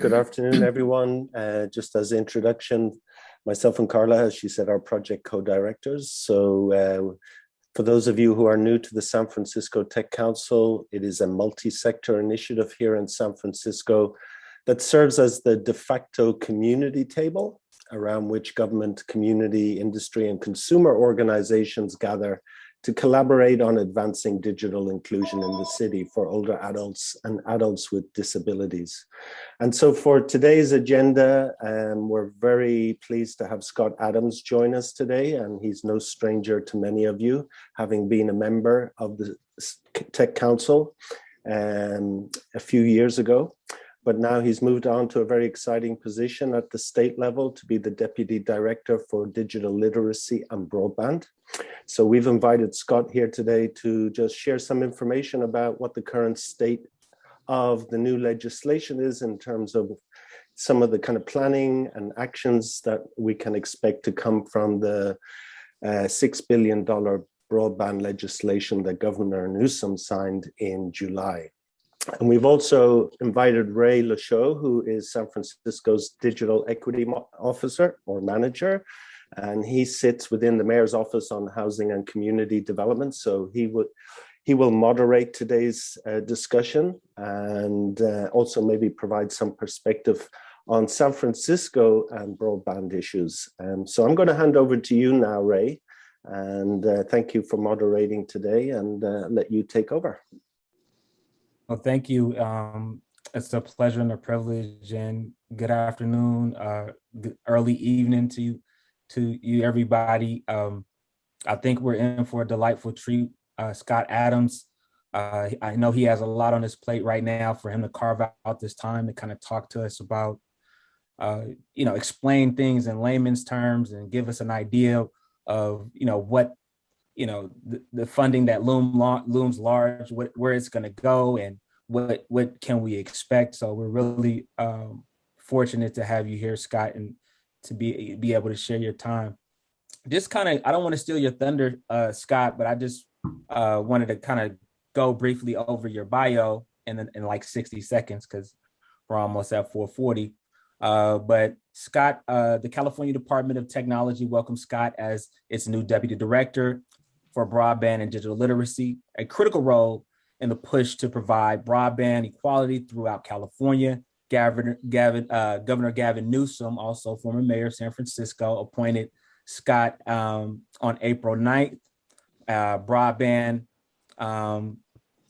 Good afternoon, everyone. Just as introduction, myself and Carla, as she said, are project co-directors. So for those of you who are new to the San Francisco Tech Council, it is a multi-sector initiative here in San Francisco that serves as the de facto community table around which government, community, industry, and consumer organizations gather to collaborate on advancing digital inclusion in the city for older adults and adults with disabilities. And so for today's agenda, we're very pleased to have Scott Adams join us today, and he's no stranger to many of you, having been a member of the Tech Council a few years ago. But now he's moved on to a very exciting position at the state level to be the Deputy Director for Digital Literacy and Broadband. So we've invited Scott here today to just share some information about what the current state of the new legislation is in terms of some of the kind of planning and actions that we can expect to come from the $6 billion broadband legislation that Governor Newsom signed in July. And we've also invited LaChaux, who is San Francisco's Digital Equity Officer or Manager, and he sits within the Mayor's Office on Housing and Community Development. So he will moderate today's discussion and also maybe provide some perspective on San Francisco and broadband issues. So I'm going to hand over to you now, Ray, and thank you for moderating today, and let you take over. Well, thank you. It's a pleasure and a privilege, and good afternoon, early evening to you, everybody. I think we're in for a delightful treat. Scott Adams, I know he has a lot on his plate right now. For him to carve out this time to kind of talk to us about, explain things in layman's terms and give us an idea of, what, the funding that looms large, where it's going to go, and what can we expect. So we're really fortunate to have you here, Scott, and to be able to share your time. Just kind of, I don't want to steal your thunder, Scott, but I just wanted to kind of go briefly over your bio in like 60 seconds because we're almost at 4:40. But Scott, the California Department of Technology welcomes Scott as its new Deputy Director for Broadband and Digital Literacy, a critical role in the push to provide broadband equality throughout California. Governor Gavin Newsom, also former mayor of San Francisco, appointed Scott on April 9th. Broadband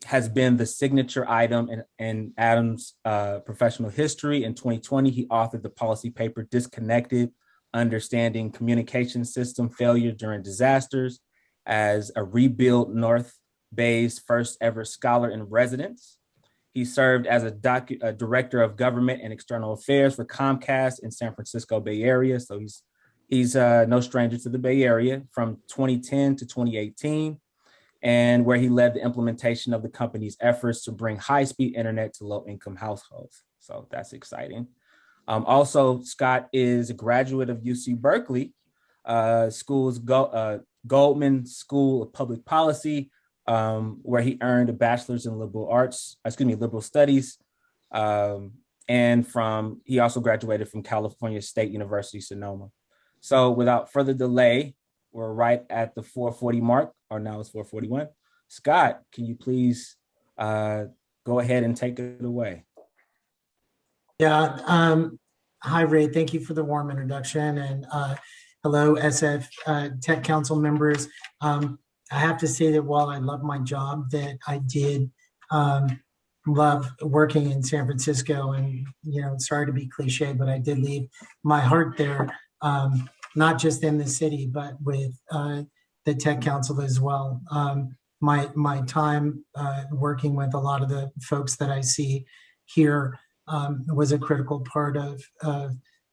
has been the signature item in Adams' professional history. In 2020, he authored the policy paper, Disconnected: Understanding Communication System Failure During Disasters, as a Rebuild North Bay's first ever scholar in residence. He served as a Director of Government and External Affairs for Comcast in San Francisco Bay Area. So he's no stranger to the Bay Area from 2010 to 2018, and where he led the implementation of the company's efforts to bring high-speed internet to low-income households. So that's exciting. Also, Scott is a graduate of UC Berkeley School's Goldman School of Public Policy, where he earned a bachelor's in liberal studies. And he also graduated from California State University, Sonoma. So without further delay, we're right at the 4:40 mark, or now it's 4:41. Scott, can you please go ahead and take it away? Yeah, hi Ray, thank you for the warm introduction, and hello SF Tech Council members. I have to say that while I love my job, that I did love working in San Francisco, and sorry to be cliche, but I did leave my heart there, not just in the city, but with the Tech Council as well. My time working with a lot of the folks that I see here was a critical part of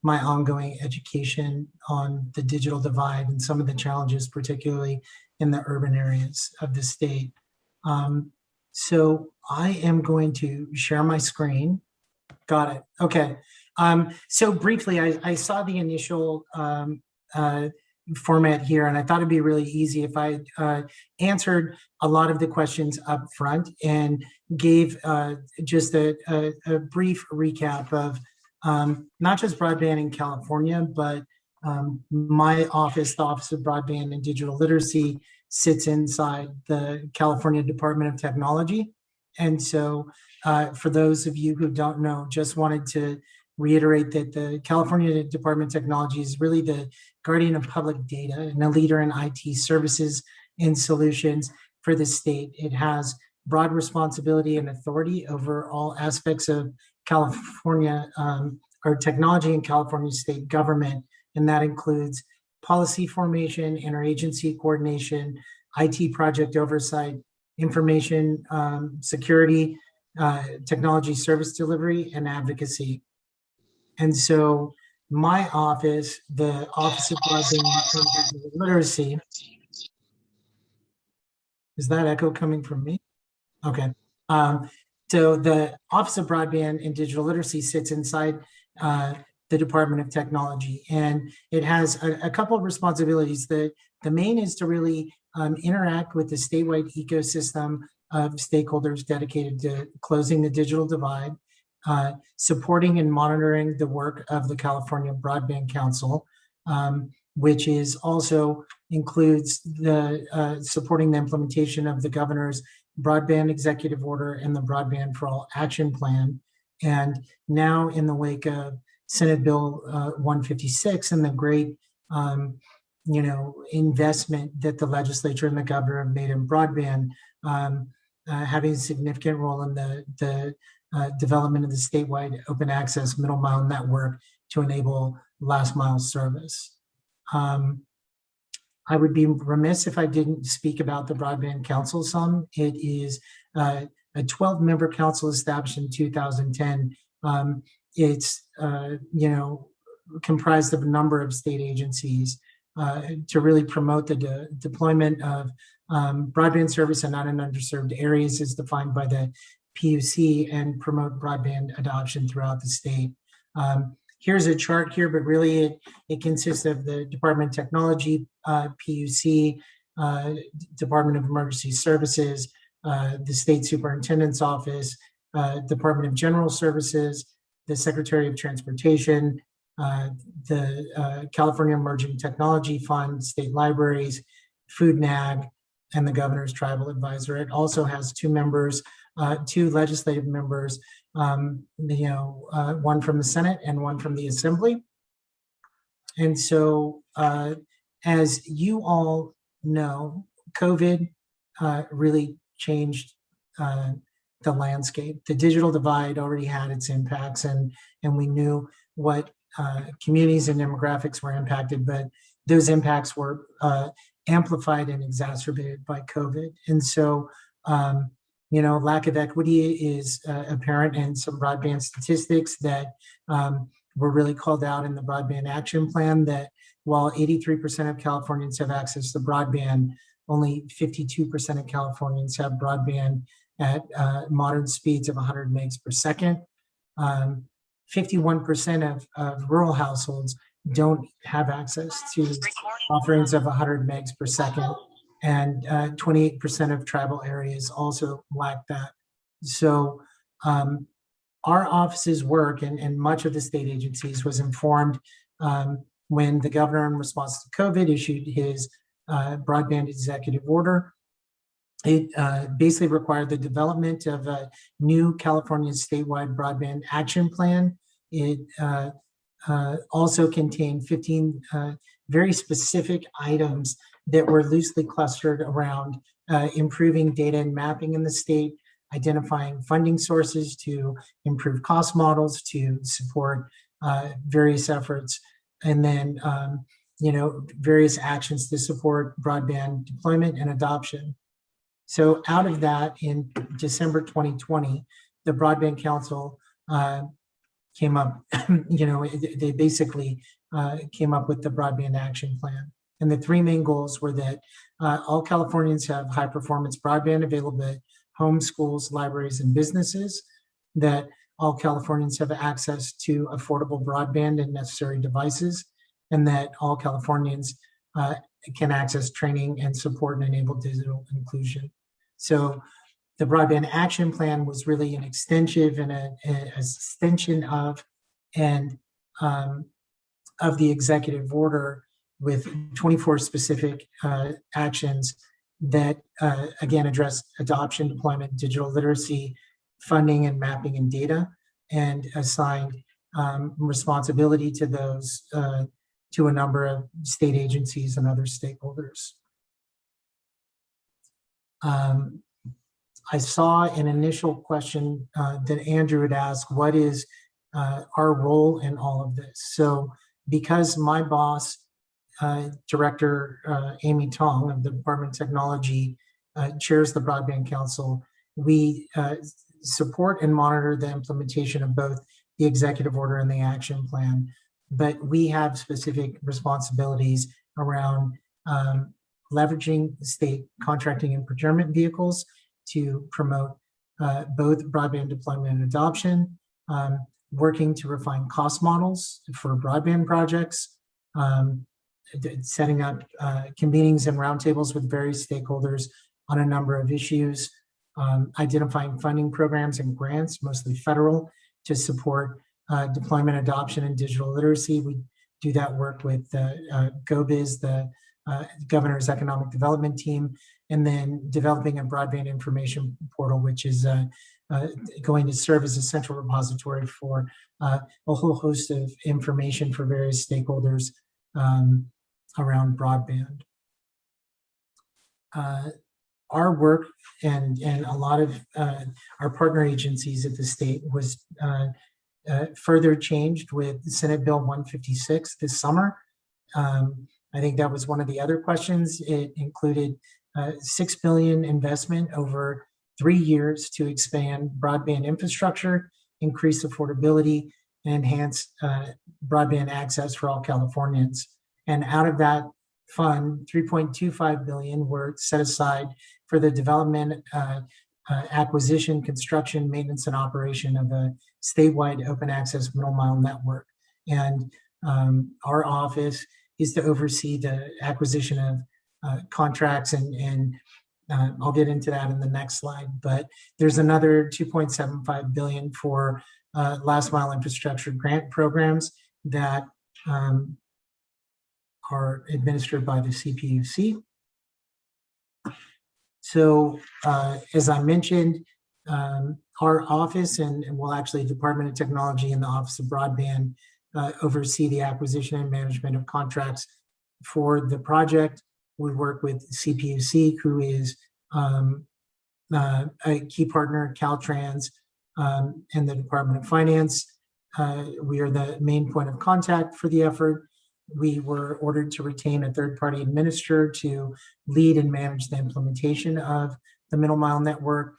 my ongoing education on the digital divide and some of the challenges, particularly in the urban areas of the state. So I am going to share my screen. Got it. Okay. So briefly, I saw the initial format here, and I thought it'd be really easy if I answered a lot of the questions up front and gave just a brief recap of not just broadband in California, but my office, the Office of Broadband and Digital Literacy, sits inside the California Department of Technology. And so for those of you who don't know, just wanted to reiterate that the California Department of Technology is really the guardian of public data and a leader in IT services and solutions for the state. It has broad responsibility and authority over all aspects of California or technology in California state government, and that includes policy formation, interagency coordination, IT project oversight, information security, technology service delivery, and advocacy. And so my office, the Office of Broadband and Digital Literacy, is that echo coming from me? Okay. So the Office of Broadband and Digital Literacy sits inside the Department of Technology, and it has a couple of responsibilities. The main is to really interact with the statewide ecosystem of stakeholders dedicated to closing the digital divide, supporting and monitoring the work of the California Broadband Council, which is also includes the supporting the implementation of the governor's Broadband Executive Order and the Broadband for All Action Plan. And now in the wake of Senate Bill 156 and the great, investment that the legislature and the governor have made in broadband, having a significant role in the development of the statewide open access middle mile network to enable last mile service. I would be remiss if I didn't speak about the Broadband Council some. It is a 12-member council established in 2010. It's comprised of a number of state agencies to really promote the deployment of broadband service in underserved areas as defined by the PUC and promote broadband adoption throughout the state. Here's a chart here, but really it consists of the Department of Technology, PUC, Department of Emergency Services, the State Superintendent's Office, Department of General Services, the Secretary of Transportation, the California Emerging Technology Fund, state libraries, Food and Ag, and the Governor's Tribal Advisor. It also has two members, two legislative members, one from the Senate and one from the Assembly. And so, as you all know, COVID really changed the landscape. The digital divide already had its impacts, and we knew what communities and demographics were impacted, but those impacts were amplified and exacerbated by COVID. And so, lack of equity is apparent in some broadband statistics that were really called out in the Broadband Action Plan, that while 83% of Californians have access to broadband, only 52% of Californians have broadband at modern speeds of 100 megs per second. 51% of rural households don't have access to offerings of 100 megs per second. And 28% of tribal areas also lack that. So our office's work and much of the state agencies was informed when the governor, in response to COVID, issued his broadband executive order. It basically required the development of a new California statewide broadband action plan. It also contained 15 very specific items that were loosely clustered around improving data and mapping in the state, identifying funding sources to improve cost models to support various efforts, and then various actions to support broadband deployment and adoption. So out of that, in December 2020, the Broadband Council came up, they basically came up with the Broadband Action Plan. And the three main goals were that all Californians have high performance broadband available at home, schools, libraries, and businesses, that all Californians have access to affordable broadband and necessary devices, and that all Californians can access training and support and enable digital inclusion. So the Broadband Action Plan was really an extension and an extension of and of the executive order with 24 specific actions that, again, address adoption, deployment, digital literacy, funding and mapping and data, and assigned responsibility to those to a number of state agencies and other stakeholders. I saw an initial question that Andrew had asked, what is our role in all of this? So because my boss, Director Amy Tong of the Department of Technology, chairs the Broadband Council, we support and monitor the implementation of both the executive order and the action plan. But we have specific responsibilities around leveraging state contracting and procurement vehicles to promote both broadband deployment and adoption, working to refine cost models for broadband projects, setting up convenings and roundtables with various stakeholders on a number of issues, identifying funding programs and grants, mostly federal, to support deployment, adoption, and digital literacy. We do that work with GoBiz, the Governor's Economic Development Team, and then developing a broadband information portal, which is going to serve as a central repository for a whole host of information for various stakeholders around broadband. Our work and a lot of our partner agencies at the state was further changed with Senate Bill 156 this summer. I think that was one of the other questions. It included $6 billion investment over 3 years to expand broadband infrastructure, increase affordability, and enhance broadband access for all Californians. And out of that fund, $3.25 billion were set aside for the development, acquisition, construction, maintenance, and operation of a statewide open access middle mile network. And our office is to oversee the acquisition of contracts, and I'll get into that in the next slide. But there's another $2.75 billion for last mile infrastructure grant programs that are administered by the CPUC. So as I mentioned, our office and well, actually Department of Technology and the Office of Broadband oversee the acquisition and management of contracts for the project. We work with CPUC, who is a key partner, Caltrans, and the Department of Finance. We are the main point of contact for the effort. We were ordered to retain a third-party administrator to lead and manage the implementation of the Middle Mile Network,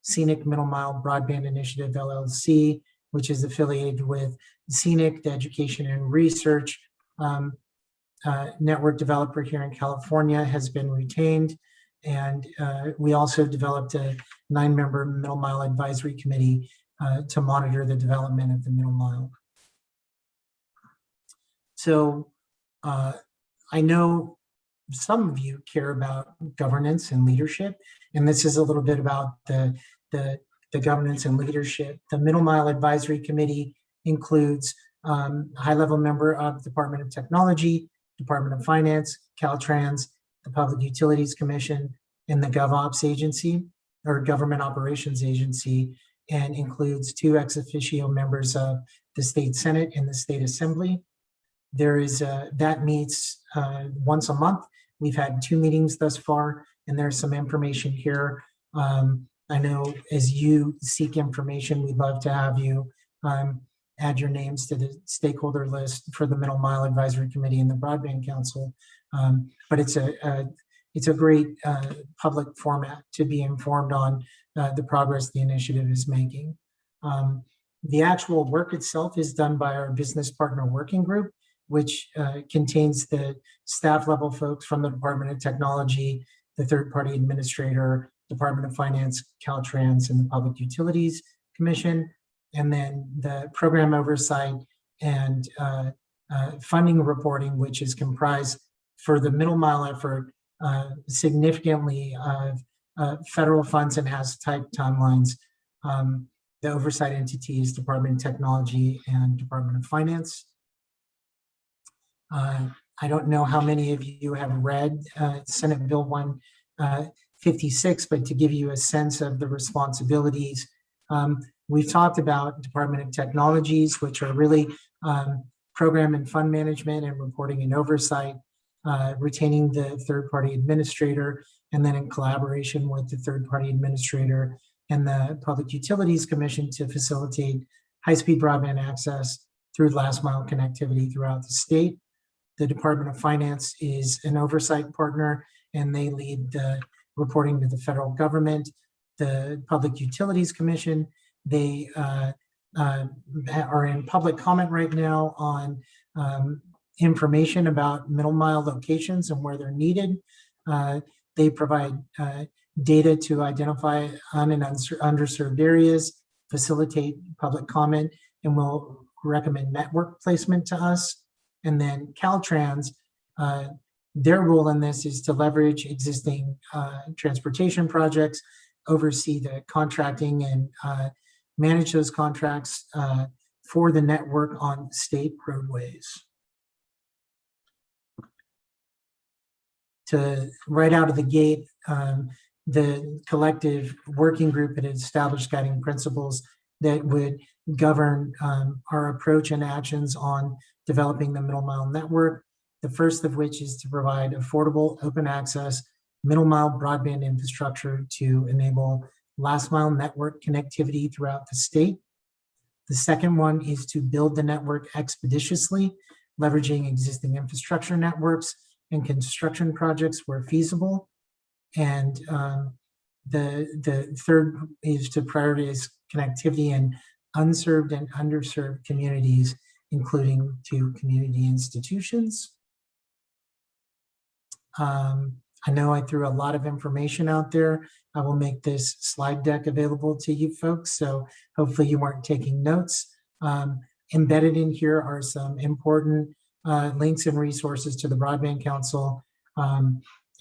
Scenic Middle Mile Broadband Initiative, LLC, which is affiliated with Scenic, the Education and Research network developer here in California, has been retained. And we also developed a 9-member Middle Mile Advisory Committee to monitor the development of the Middle Mile. So I know some of you care about governance and leadership, and this is a little bit about the governance and leadership. The Middle Mile Advisory Committee includes a high-level member of the Department of Technology, Department of Finance, Caltrans, the Public Utilities Commission, and the GovOps Agency, or Government Operations Agency, and includes 2 ex officio members of the State Senate and the State Assembly. There is that meets once a month. We've had 2 meetings thus far, and there's some information here. I know as you seek information, we'd love to have you add your names to the stakeholder list for the Middle Mile Advisory Committee and the Broadband Council. But it's a great public format to be informed on the progress the initiative is making. The actual work itself is done by our business partner working group, which contains the staff level folks from the Department of Technology, the third-party administrator, Department of Finance, Caltrans, and the Public Utilities Commission, and then the program oversight and funding reporting, which is comprised for the Middle Mile effort significantly of federal funds and has tight timelines. The oversight entities, Department of Technology and Department of Finance. I don't know how many of you have read Senate Bill 156, but to give you a sense of the responsibilities, we've talked about Department of Technologies, which are really program and fund management and reporting and oversight, retaining the third-party administrator, and then in collaboration with the third-party administrator and the Public Utilities Commission to facilitate high-speed broadband access through last-mile connectivity throughout the state. The Department of Finance is an oversight partner, and they lead the reporting to the federal government. The Public Utilities Commission, they are in public comment right now on information about middle mile locations and where they're needed. They provide data to identify un- and underserved areas, facilitate public comment, and will recommend network placement to us. And then Caltrans, their role in this is to leverage existing transportation projects, oversee the contracting and manage those contracts for the network on state roadways. To right out of the gate, the collective working group had established guiding principles that would govern our approach and actions on developing the middle mile network. The first of which is to provide affordable, open access, middle mile broadband infrastructure to enable last mile network connectivity throughout the state. The second one is to build the network expeditiously, leveraging existing infrastructure networks and construction projects where feasible. And the third is to prioritize connectivity in unserved and underserved communities, including to community institutions. I know I threw a lot of information out there. I will make this slide deck available to you folks, so hopefully you weren't taking notes. Embedded in here are some important links and resources to the Broadband Council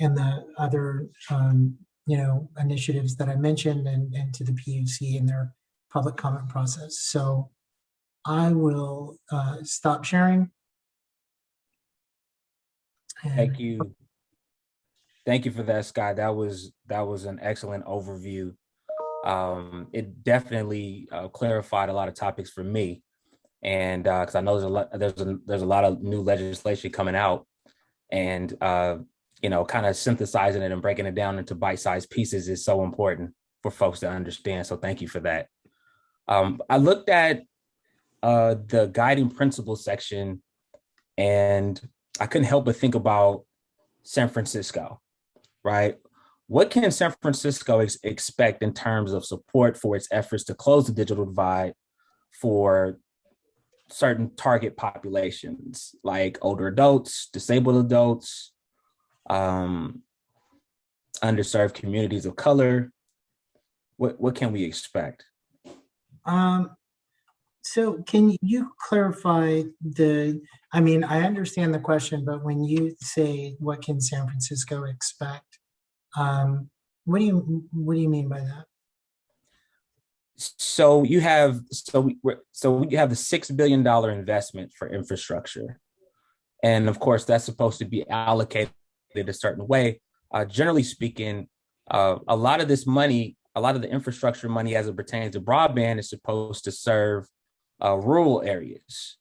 and the other initiatives that I mentioned, and to the PUC and their public comment process. So I will stop sharing. Thank you. Thank you for that, Scott. That was an excellent overview. It definitely clarified a lot of topics for me, and because I know there's a lot of new legislation coming out, and kind of synthesizing it and breaking it down into bite-sized pieces is so important for folks to understand. So thank you for that. I looked at the guiding principles section, and I couldn't help but think about San Francisco, right? What can San Francisco expect in terms of support for its efforts to close the digital divide for certain target populations, like older adults, disabled adults, underserved communities of color? What can we expect? So can you clarify I understand the question, but when you say what can San Francisco expect, what do you mean by that? So we have the $6 billion investment for infrastructure. And of course, that's supposed to be allocated a certain way. Generally speaking, a lot of this money, a lot of the infrastructure money as it pertains to broadband is supposed to serve rural areas.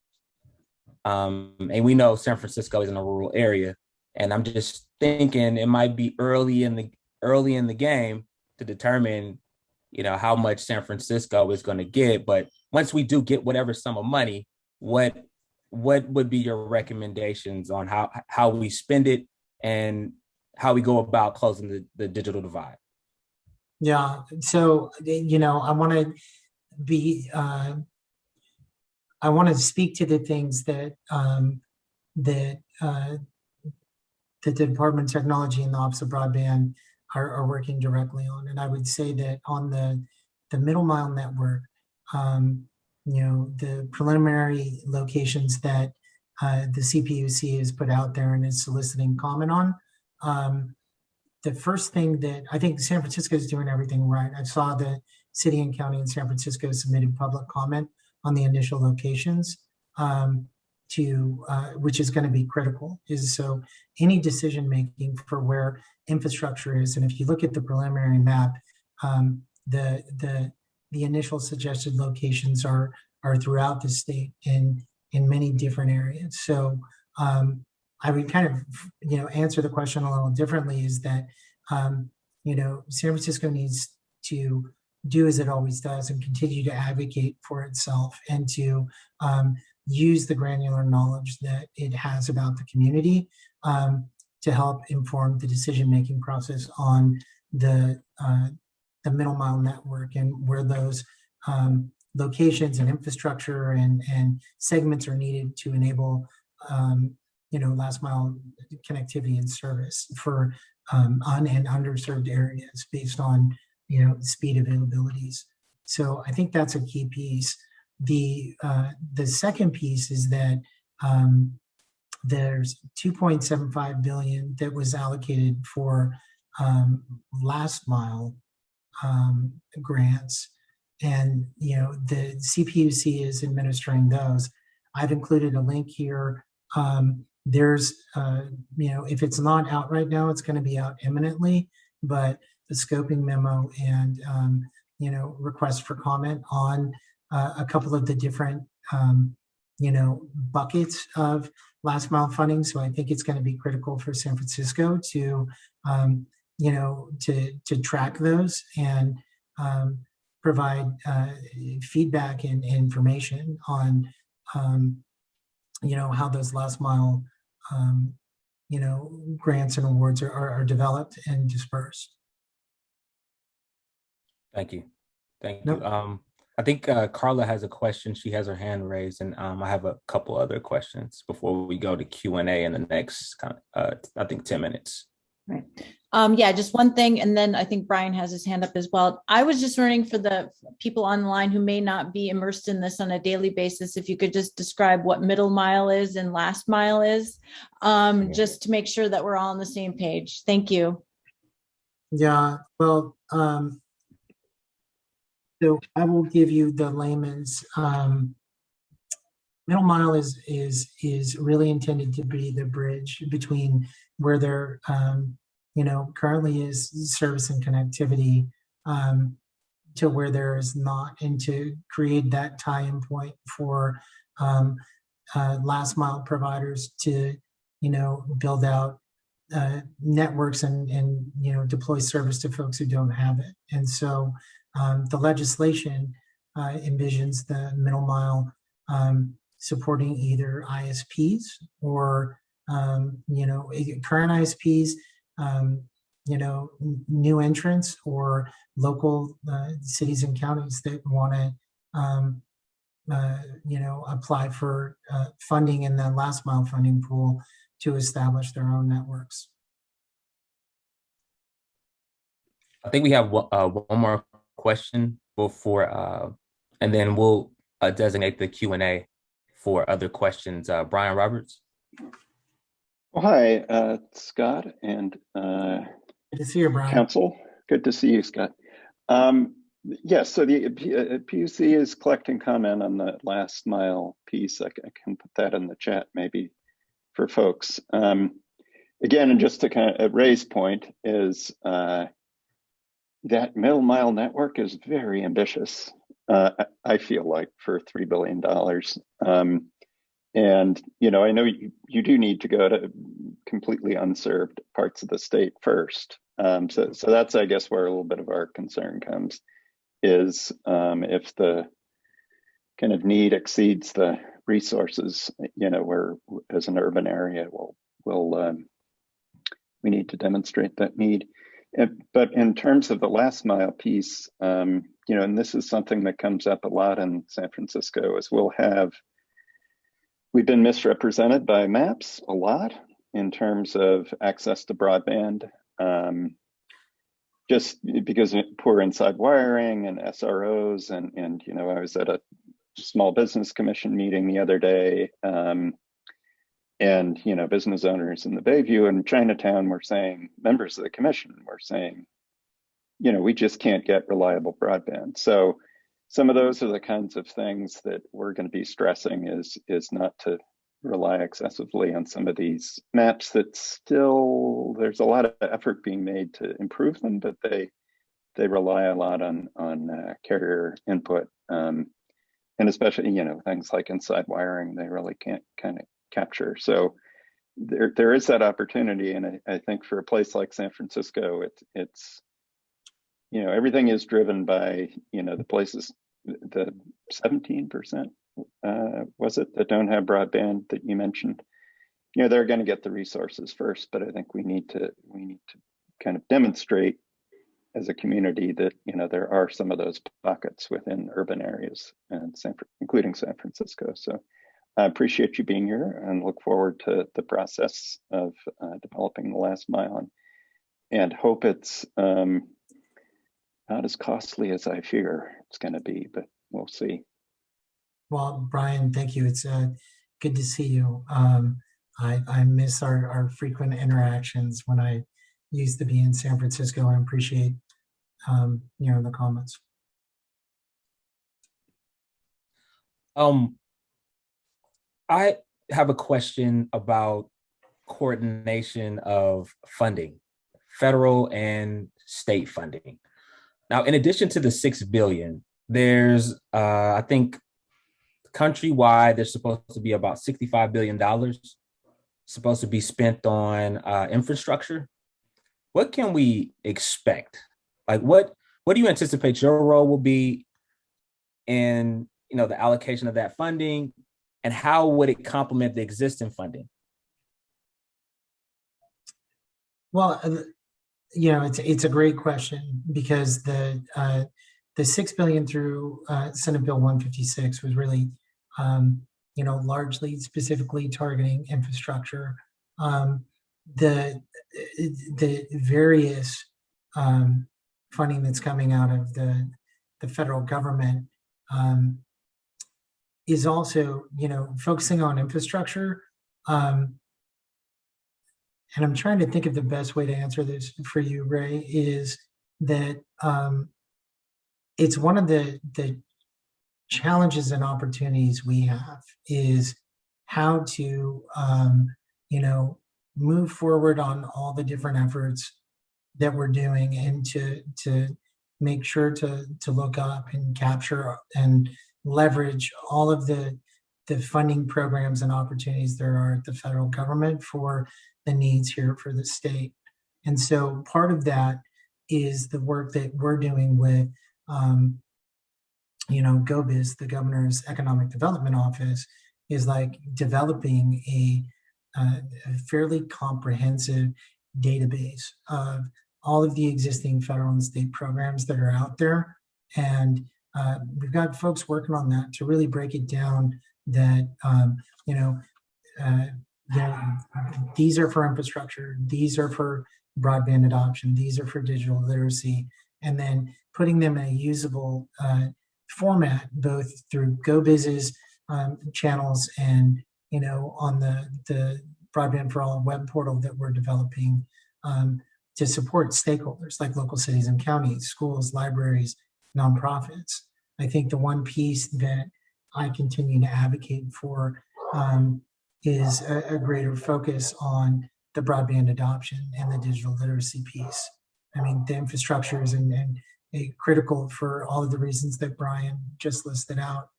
And we know San Francisco is in a rural area. And I'm just thinking it might be early in the game to determine, how much San Francisco is going to get. But once we do get whatever sum of money, what would be your recommendations on how we spend it and how we go about closing the digital divide? Yeah. So, I want to speak to the things that the Department of Technology and the Office of Broadband are working directly on. And I would say that on the middle mile network, the preliminary locations that the CPUC has put out there and is soliciting comment on, the first thing that I think San Francisco is doing everything right. I saw the City and County in San Francisco submitted public comment on the initial locations, which is going to be critical. Is so any decision making for where infrastructure is, and if you look at the preliminary map, the initial suggested locations are throughout the state in many different areas. So I would kind of answer the question a little differently. Is that San Francisco needs to do as it always does and continue to advocate for itself and to use the granular knowledge that it has about the community to help inform the decision-making process on the middle mile network and where those locations and infrastructure and segments are needed to enable last mile connectivity and service for un and underserved areas based on speed availabilities. So I think that's a key piece. The second piece is that there's $2.75 billion that was allocated for last mile grants, and the CPUC is administering those. I've included a link here. There's if it's not out right now, it's going to be out imminently, but the scoping memo and request for comment on a couple of the different buckets of last mile funding. So I think it's going to be critical for San Francisco to to track those and provide feedback and information on how those last mile grants and awards are developed and dispersed. Thank you. Thank Nope. you. I think Carla has a question. She has her hand raised, and I have a couple other questions before we go to Q&A in the next, I think, 10 minutes. Right. Yeah, just one thing, and then I think Brian has his hand up as well. I was just wondering, for the people online who may not be immersed in this on a daily basis, if you could just describe what middle mile is and last mile is, just to make sure that we're all on the same page. Thank you. Yeah, well, so I will give you the layman's. Middle mile is really intended to be the bridge between where there currently is service and connectivity to where there is not, and to create that tie-in point for last mile providers to build out networks and deploy service to folks who don't have it. And so the legislation envisions the middle mile supporting either ISPs or current ISPs, new entrants, or local cities and counties that want to apply for funding in the last mile funding pool to establish their own networks. I think we have one more question before, and then we'll designate the Q&A for other questions. Brian Roberts. Well, hi, Scott and Good to see you, Brian. Council. Good to see you, Scott. Yes, so the PUC is collecting comment on the last mile piece. I can put that in the chat maybe for folks. Again, and just to kind of raise point is that middle mile network is very ambitious, I feel like, for $3 billion. And, I know you do need to go to completely unserved parts of the state first. So that's, I guess, where a little bit of our concern comes, is if the kind of need exceeds the resources, where as an urban area, we need to demonstrate that need. But in terms of the last mile piece, and this is something that comes up a lot in San Francisco, is we've been misrepresented by maps a lot in terms of access to broadband, just because of poor inside wiring and SROs. And I was at a small business commission meeting the other day, and business owners in the Bayview and Chinatown were saying, members of the commission were saying, we just can't get reliable broadband. So some of those are the kinds of things that we're going to be stressing is not to rely excessively on some of these maps that still, there's a lot of effort being made to improve them, but they rely a lot on carrier input. And especially, things like inside wiring, they really can't kind of capture. So there is that opportunity. And I think for a place like San Francisco, it's everything is driven by, the places, the 17%, was it, that don't have broadband that you mentioned? They're going to get the resources first, but I think we need to kind of demonstrate as a community that, there are some of those pockets within urban areas, and including San Francisco. So I appreciate you being here and look forward to the process of developing the last mile, and hope it's not as costly as I fear it's going to be, but we'll see. Well, Brian, thank you. It's good to see you. I miss our frequent interactions when I used to be in San Francisco, and appreciate the comments. I have a question about coordination of funding, federal and state funding. Now, in addition to the $6 billion, there's, I think, countrywide, there's supposed to be about $65 billion supposed to be spent on infrastructure. What can we expect? Like, what do you anticipate your role will be in, the allocation of that funding, and how would it complement the existing funding? Well, it's a great question, because the $6 billion through Senate Bill 156 was really, largely specifically targeting infrastructure. The various funding that's coming out of the federal government is also, focusing on infrastructure. And I'm trying to think of the best way to answer this for you, Ray, is that it's one of the challenges and opportunities we have is how to, move forward on all the different efforts that we're doing, and to make sure to look up and capture and leverage all of the funding programs and opportunities there are at the federal government for the needs here for the state. And so part of that is the work that we're doing with, GoBiz, the Governor's Economic Development Office, is like developing a fairly comprehensive database of all of the existing federal and state programs that are out there. And we've got folks working on that to really break it down that, these are for infrastructure, these are for broadband adoption, these are for digital literacy, and then putting them in a usable format, both through GoBiz's channels and, on the Broadband for All web portal that we're developing to support stakeholders like local cities and counties, schools, libraries, nonprofits. I think the one piece that I continue to advocate for is a greater focus on the broadband adoption and the digital literacy piece. I mean, the infrastructure is critical for all of the reasons that Brian just listed out,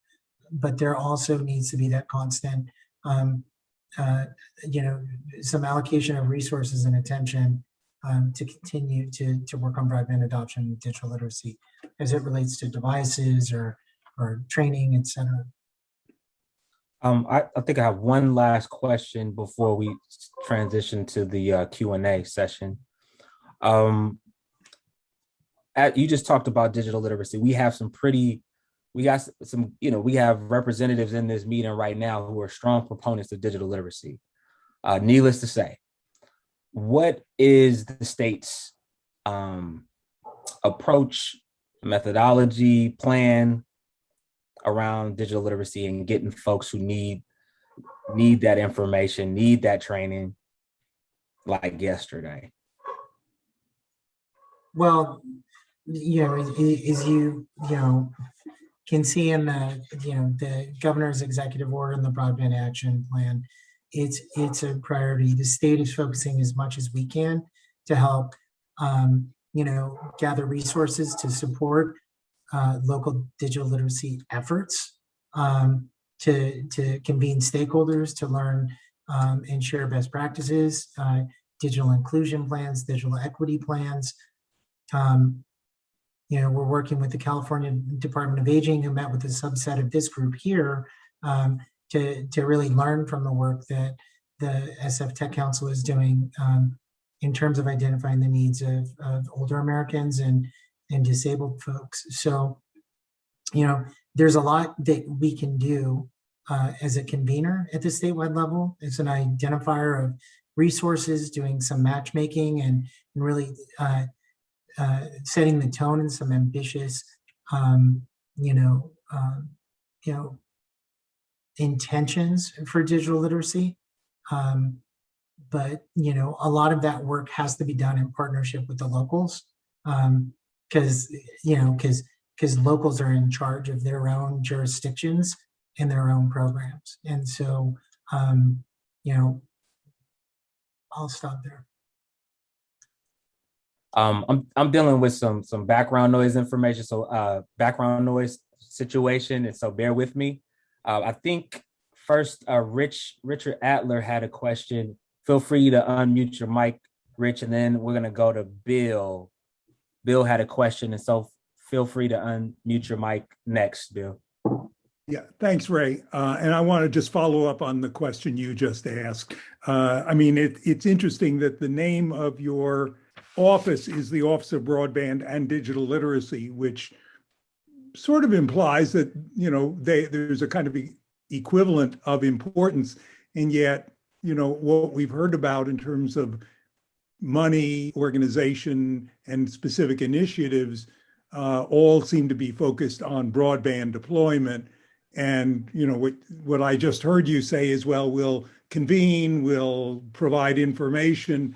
but there also needs to be that constant, some allocation of resources and attention to continue to work on broadband adoption and digital literacy as it relates to devices or training, et cetera. I think I have one last question before we transition to the Q&A session. You just talked about digital literacy. We have we have representatives in this meeting right now who are strong proponents of digital literacy. Needless to say, what is the state's approach, methodology, plan around digital literacy and getting folks who need that information, need that training like yesterday? Well, as you can see in the governor's executive order and the broadband action plan, it's a priority. The state is focusing as much as we can to help, gather resources to support local digital literacy efforts, to convene stakeholders, to learn and share best practices, digital inclusion plans, digital equity plans. We're working with the California Department of Aging, who met with a subset of this group here, to really learn from the work that the SF Tech Council is doing in terms of identifying the needs of older Americans and disabled folks. So, there's a lot that we can do as a convener at the statewide level. It's an identifier of resources, doing some matchmaking and really setting the tone in some ambitious, intentions for digital literacy. But a lot of that work has to be done in partnership with the locals, because locals are in charge of their own jurisdictions and their own programs. And so, I'll stop there. I'm dealing with some background noise information, so background noise situation, and so bear with me. I think first, Richard Adler had a question. Feel free to unmute your mic, Rich, and then we're gonna go to Bill. Bill had a question, and so feel free to unmute your mic next, Bill. Yeah, thanks, Ray. And I want to just follow up on the question you just asked. It's interesting that the name of your office is the Office of Broadband and Digital Literacy, which sort of implies that, there's a kind of equivalent of importance. And yet, what we've heard about in terms of money, organization, and specific initiatives all seem to be focused on broadband deployment. And, what I just heard you say is, well, we'll convene, we'll provide information,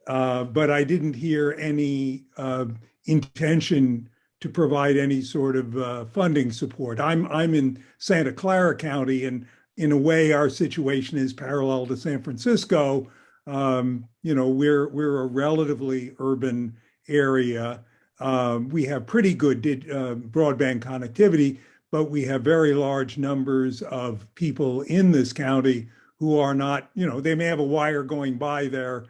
but I didn't hear any intention to provide any sort of funding support. I'm in Santa Clara County, and in a way, our situation is parallel to San Francisco. We're a relatively urban area. We have pretty good broadband connectivity, but we have very large numbers of people in this county who are not, they may have a wire going by their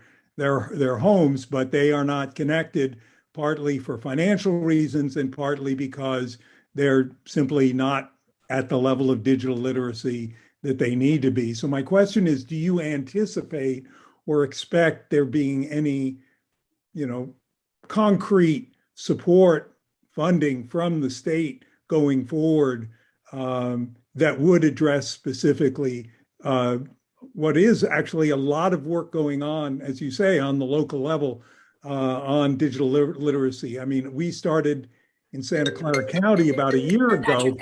homes, but they are not connected, partly for financial reasons and partly because they're simply not at the level of digital literacy that they need to be. So my question is, do you anticipate or expect there being any, concrete support funding from the state going forward that would address specifically what is actually a lot of work going on, as you say, on the local level on digital literacy? I mean, we started in Santa Clara County about a year ago.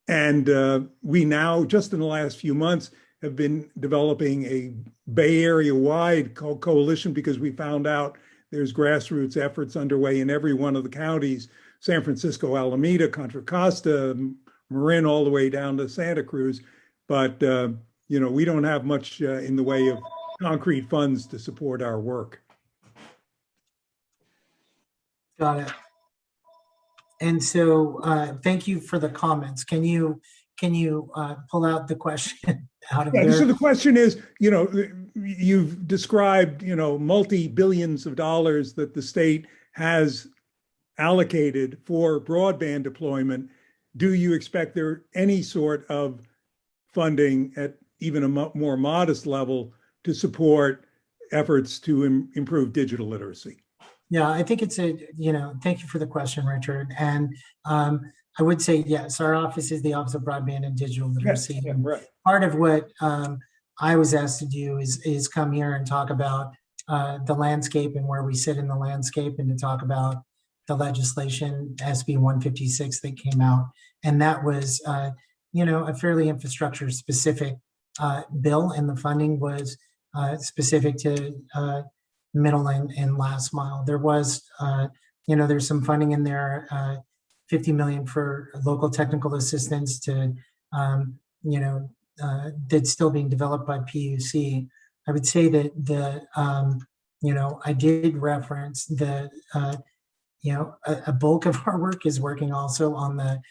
And we now, just in the last few months, have been developing a Bay Area-wide coalition because we found out there's grassroots efforts underway in every one of the counties: San Francisco, Alameda, Contra Costa, Marin, all the way down to Santa Cruz. But, we don't have much in the way of concrete funds to support our work. Got it. And so thank you for the comments. Can you pull out the question out of there? So the question is, you've described, multi-billions of dollars that the state has allocated for broadband deployment. Do you expect there any sort of funding at even a more modest level to support efforts to improve digital literacy? Yeah, I think it's thank you for the question, Richard. And I would say, yes, our office is the Office of Broadband and Digital Literacy. Yes, right. Part of what I was asked to do is come here and talk about the landscape and where we sit in the landscape, and to talk about the legislation, SB 156, that came out. And that was, a fairly infrastructure specific bill, and the funding was specific to middle and last mile. There was, there's some funding in there, 50 million for local technical assistance to, that's still being developed by PUC. I would say that I did reference the, a bulk of our work is working also on the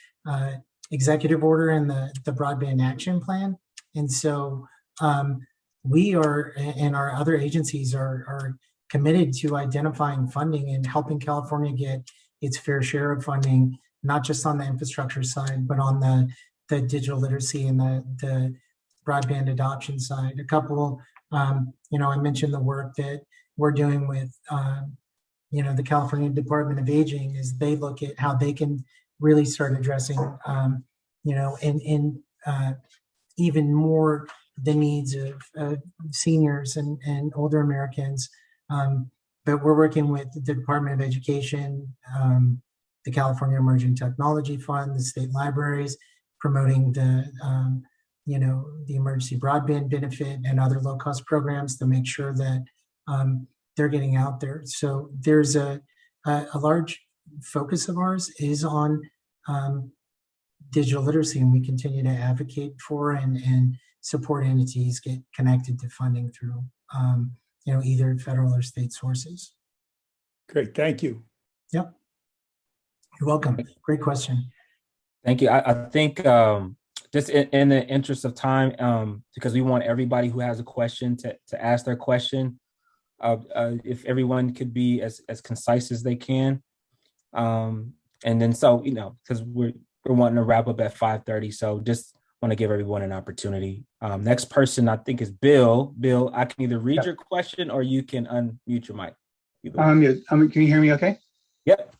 executive order and the broadband action plan. And so we are, and our other agencies are committed to identifying funding and helping California get its fair share of funding, not just on the infrastructure side, but on the digital literacy and the broadband adoption side. A couple, I mentioned the work that we're doing with, the California Department of Aging, is they look at how they can really start addressing, even more the needs of seniors and older Americans. But we're working with the Department of Education, the California Emerging Technology Fund, the state libraries, promoting the emergency broadband benefit and other low-cost programs to make sure that they're getting out there. So there's a large focus of ours is on digital literacy, and we continue to advocate for and support entities get connected to funding through either federal or state sources. Great, thank you. Yep. You're welcome. Great question. Thank you. I think just in the interest of time, because we want everybody who has a question to ask their question, if everyone could be as concise as they can. And then because we're wanting to wrap up at 5:30, so just want to give everyone an opportunity. Next person I think is Bill. Bill, I can either read your question or you can unmute your mic. Can you hear me okay? Yep.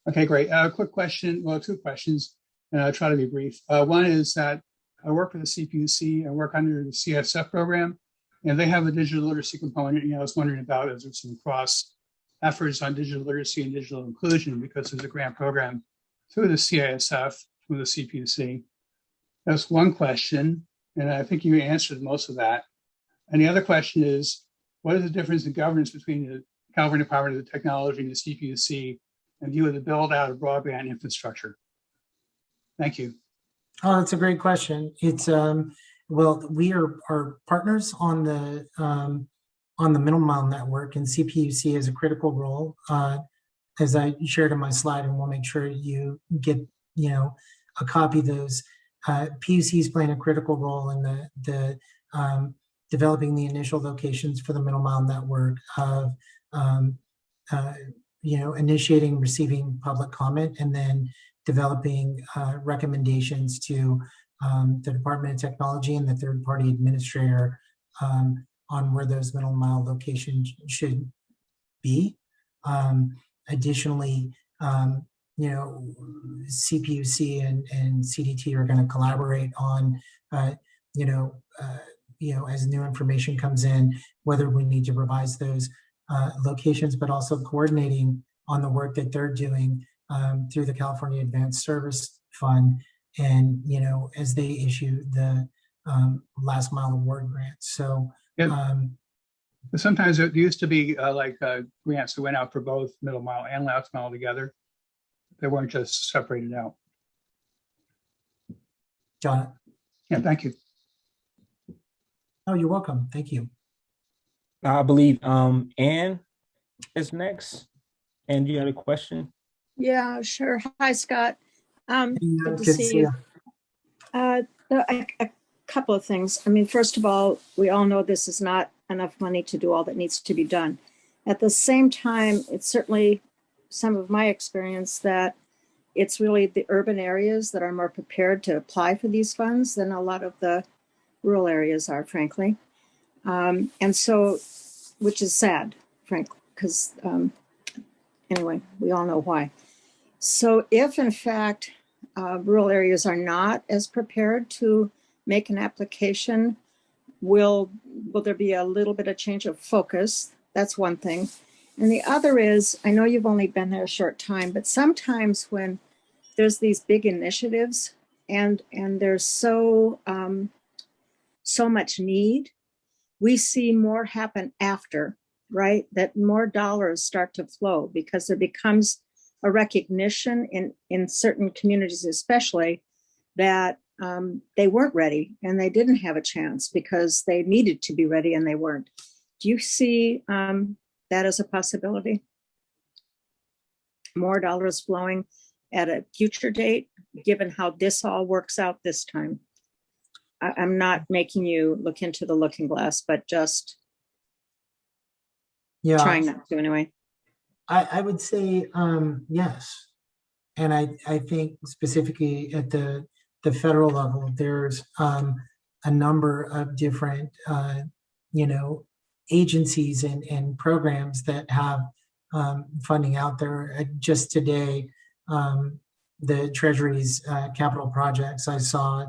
Okay, great. Quick question, well, two questions, and I'll try to be brief. One is that I work for the CPUC, I work under the CSF program, and they have a digital literacy component. I was wondering about, is there some cross efforts on digital literacy and digital inclusion, because there's a grant program through the CISF, through the CPUC. That's one question, and I think you answered most of that. And the other question is, what is the difference in governance between the California Department of Technology and the CPUC in view of the build out of broadband infrastructure? Thank you. Oh, that's a great question. It's well, we are partners on the middle mile network, and CPUC has a critical role, as I shared in my slide, and we'll make sure you get a copy of those. PUC is playing a critical role in the developing the initial locations for the middle mile network, of initiating, receiving public comment, and then developing recommendations to the Department of Technology and the third-party administrator on where those middle mile locations should be. Additionally, CPUC and CDT are going to collaborate on, as new information comes in, whether we need to revise those locations, but also coordinating on the work that they're doing through the California Advanced Service Fund, and as they issue the last mile award grants. So sometimes there used to be grants that went out for both middle mile and last mile together. They weren't just separated out. Got it. Yeah, thank you. Oh, you're welcome. Thank you. I believe Ann is next. Ann, do you have a question? Yeah, sure. Hi, Scott. Good to see you. A couple of things. I mean, first of all, we all know this is not enough money to do all that needs to be done. At the same time, it's certainly some of my experience that it's really the urban areas that are more prepared to apply for these funds than a lot of the rural areas are, frankly. And so, which is sad, frankly, because anyway, we all know why. So if in fact rural areas are not as prepared to make an application, will there be a little bit of change of focus? That's one thing. And the other is, I know you've only been there a short time, but sometimes when there's these big initiatives and there's so much need, we see more happen after right? That more dollars start to flow because there becomes a recognition in certain communities, especially that they weren't ready and they didn't have a chance because they needed to be ready and they weren't. Do you see that as a possibility? More dollars flowing at a future date, given how this all works out this time? I'm not making you look into the looking glass, but just trying not to anyway. I would say yes. And I think specifically at the federal level, there's a number of different, agencies and programs that have funding out there. Just today, the Treasury's capital projects, I saw,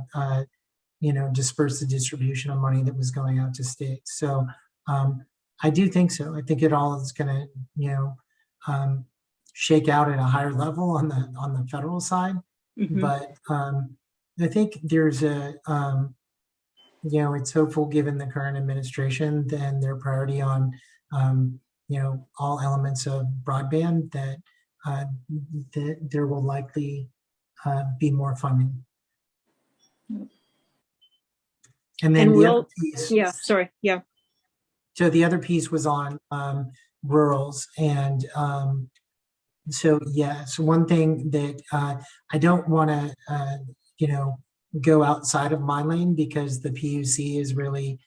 disperse the distribution of money that was going out to states. So I do think so. I think it all is going to, shake out at a higher level on the federal side. Mhm. But I think there's it's hopeful given the current administration and their priority on, all elements of broadband that there will likely be more funding. And then the other piece, so the other piece was on rurals. And so, yes, one thing that I don't want to, go outside of my lane because the PUC is really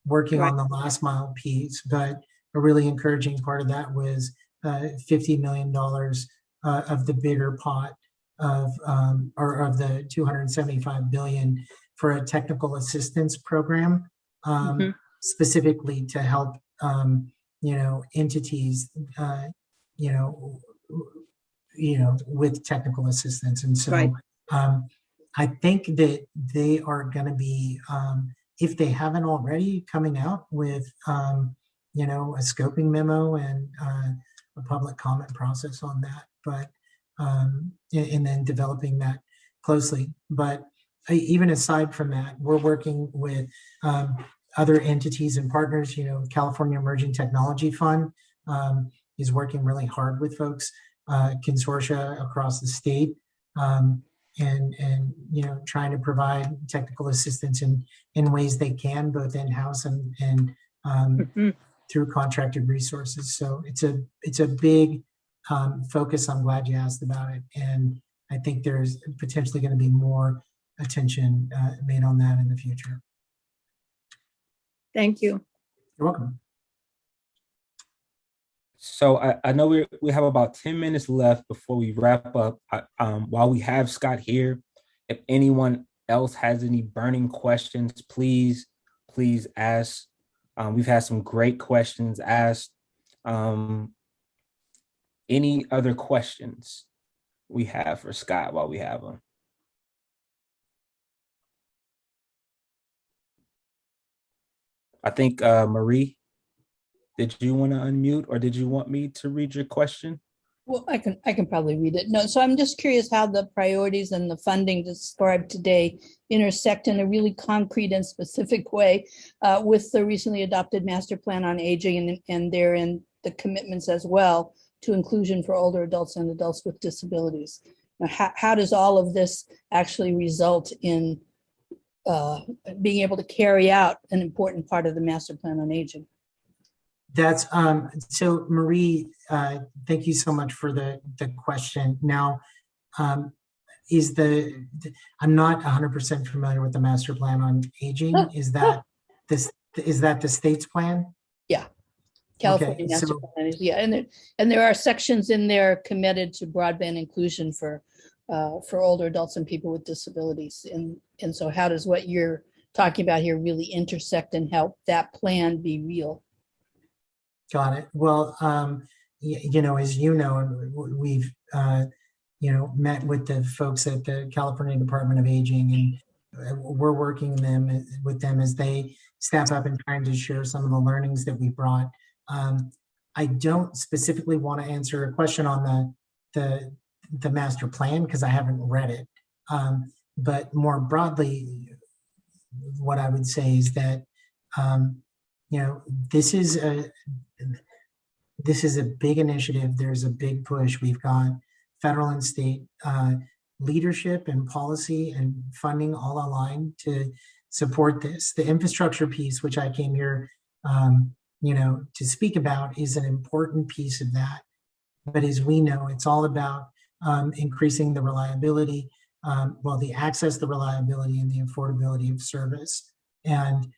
working on the last mile piece, but a really encouraging part of that was $50 million of the bigger pot of the $275 billion for a technical assistance program, specifically to help entities with technical assistance. And so I think that they are going to be, if they haven't already, coming out with a scoping memo and a public comment process on that, but and then developing that closely. But even aside from that, we're working with other entities and partners. California Emerging Technology Fund is working really hard with folks, consortia across the state, and trying to provide technical assistance in ways they can, both in-house and through contracted resources. So it's a big focus. I'm glad you asked about it, and I think there's potentially going to be more attention made on that in the future. Thank you. You're welcome. So I know we have about 10 minutes left before we wrap up. While we have Scott here, if anyone else has any burning questions, please ask. We've had some great questions asked. Any other questions we have for Scott while we have him? I think Marie, did you want to unmute, or did you want me to read your question? Well, I can probably read it. No, so I'm just curious how the priorities and the funding described today intersect in a really concrete and specific way with the recently adopted master plan on aging and therein the commitments as well to inclusion for older adults and adults with disabilities. Now, how does all of this actually result in being able to carry out an important part of the master plan on aging? That's so Marie, thank you so much for the question. Now, I'm not 100% familiar with the master plan on aging. Is that the state's plan? Yeah, California master plan is, yeah, and there are sections in there committed to broadband inclusion for older adults and people with disabilities. And so how does what you're talking about here really intersect and help that plan be real? Got it. Well, as you know, we've, met with the folks at the California Department of Aging, and we're working with them as they staff up and trying to share some of the learnings that we brought. I don't specifically want to answer a question on the master plan because I haven't read it. But more broadly, what I would say is that you know, this is a big initiative. There's a big push. We've got federal and state leadership and policy and funding all aligned to support this. The infrastructure piece, which I came here, you know, to speak about, is an important piece of that. But as we know, it's all about increasing the reliability, well, the access, the reliability, and the affordability of service. And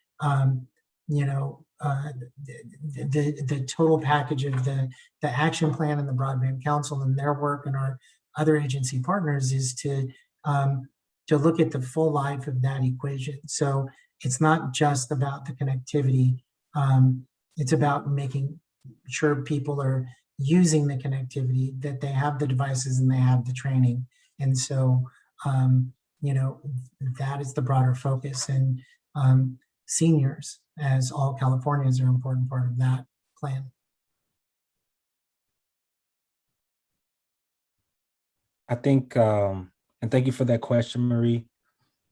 you know, the total package of the action plan and the Broadband Council and their work and our other agency partners is to look at the full life of that equation. So it's not just about the connectivity. It's about making sure people are using the connectivity, that they have the devices and they have the training. And so, you know, that is the broader focus. And seniors, as all Californians, are an important part of that plan. I think, and thank you for that question, Marie.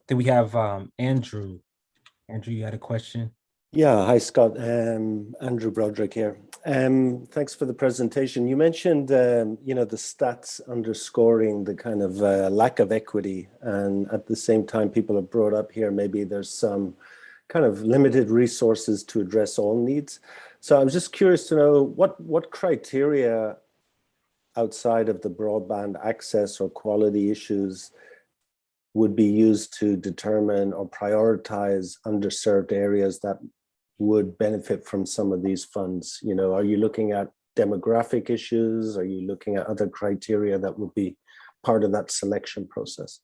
I think we have Andrew. Andrew, you had a question? Yeah, hi, Scott. Andrew Broderick here. Thanks for the presentation. You mentioned, you know, the stats underscoring the kind of lack of equity, and at the same time, people have brought up here, maybe there's some kind of limited resources to address all needs. So I'm just curious to know what criteria outside of the broadband access or quality issues would be used to determine or prioritize underserved areas that would benefit from some of these funds. You know, are you looking at demographic issues? Are you looking at other criteria that would be part of that selection process?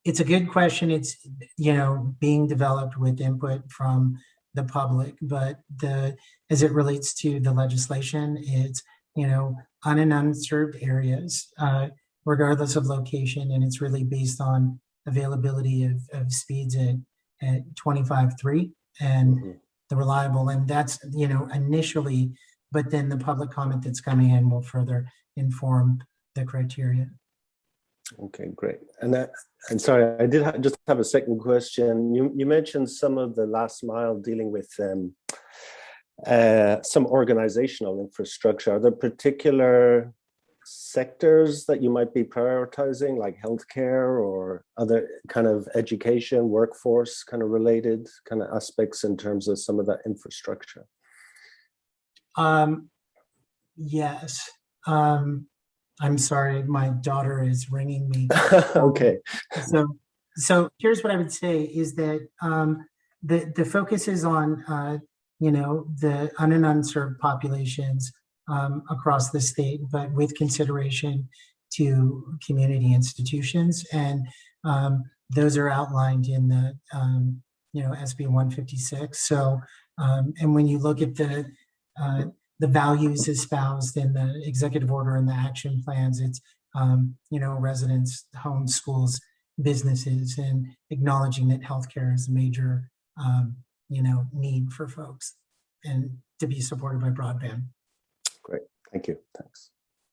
It's a good question. It's, you know, being developed with input from the public, but as it relates to the legislation, it's, you know, on and unserved areas, regardless of location, and it's really based on availability of speeds at 25.3 and the reliable, and that's, you know, initially, but then the public comment that's coming in will further inform the criteria. Okay, great. And sorry, I did just have a second question. You mentioned some of the last mile dealing with some organizational infrastructure. Are there particular sectors that you might be prioritizing, like healthcare or other kind of education, workforce kind of related kind of aspects in terms of some of that infrastructure? Yes. I'm sorry, my daughter is ringing me. Okay. So here's what I would say is that the focus is on, you know, the un- and unserved populations across the state, but with consideration to community institutions. And those are outlined in the, you know, SB 156. So, and when you look at the values espoused in the executive order and the action plans, it's, you know, residents, homes, schools, businesses, and acknowledging that healthcare is a major, you know, need for folks and to be supported by broadband. Great, thank you, thanks.